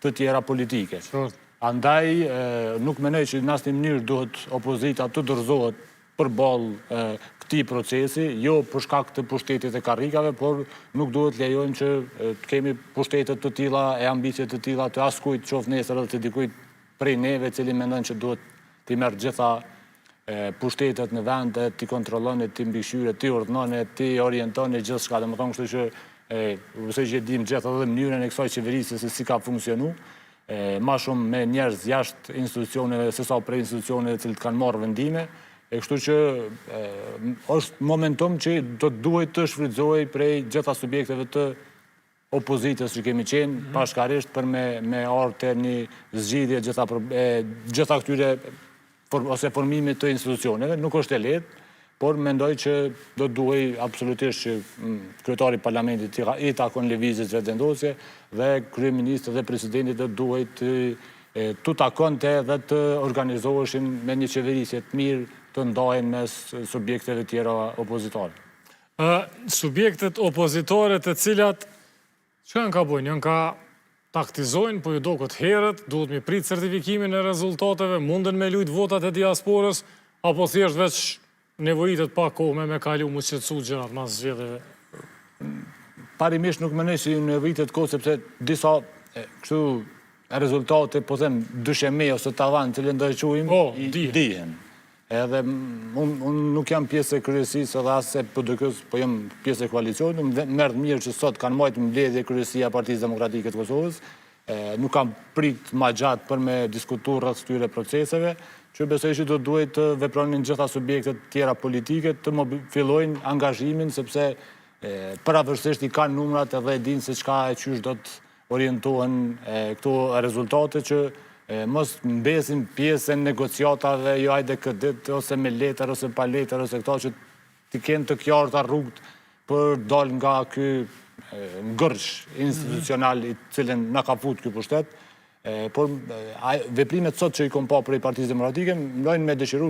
të tjera politike. Andaj, nuk menoj që në asnjë mënyrë duhet opozita të dorëzohet përballë këtij procesi, jo për shkak të pushtetit e karrikave, por nuk duhet lejojmë që të kemi pushtete të tilla e ambicie të tilla të askujt qoftë nesër edhe të dikujt prej neve, i cili mendon që duhet t'i merr gjitha pushtetet në vend, t'i kontrollon, t'i mbikëqyre, t'i urdhënon, t'i orienton gjithçka. Domethënë, kështu që besoj që e dim gjithë edhe mënyrën e kësaj qeverisë se si ka funksionuar. Ma shumë me njerëz jashtë institucioneve se sa prej institucioneve të cilët kanë marrë vendime. Kështu që është momentum që do të duhet të shfrytëzohej prej gjitha subjekteve të opozitës që kemi qenë, bashkarisht për me ardhur te një zgjidhje gjitha këtyre ose formimit të institucioneve. Nuk është e lehtë, por mendoj që do duhej absolutisht që kryetari i parlamentit i takon lëvizjes vetëvendosje dhe kryeministri dhe presidenti do duhej të takonte dhe të organizoheshin me një qeverisje të mirë të ndahen mes subjekteve tjera opozitare. Subjektet opozitare të cilat që janë ka bojnë? Janë ka taktizojnë, po ju do këtë herët, duhet mi prit certifikimin e rezultateve, munden me lujt votat e diasporës, apo thjesht veç nevojitet pa kohë me kalu mu qëtësu gjërat mas zgjedhjeve? Parimisht nuk menoj se nevojitet kohë, sepse disa kështu rezultate, po them, dysheme ose tavan të lëndoj quim, dihen. Edhe unë nuk jam pjesë e kryesisë edhe as e PDK-s, po jam pjesë e koalicionit. Merr mirë që sot kanë marrë mbledhje kryesia e Partisë Demokratike të Kosovës. Nuk kam prit më gjatë për me diskutuar rreth këtyre proceseve, që besoj që do duhet të vepronin gjitha subjektet tjera politike të fillojnë angazhimin, sepse pavarësisht i kanë numrat edhe e dinë se çka e qysh do të orientohen këto rezultate, që mos mbesin pjesën negociatave, jo hajde këtë ditë, ose me letër, ose pa letër, ose këta që t'i kenë të qarta rrugët për dal nga ky ngërsh institucional i cilën na ka fut ky pushtet. Por veprimet sot që i kom pa prej Partisë Demokratike, mlojnë me dëshiru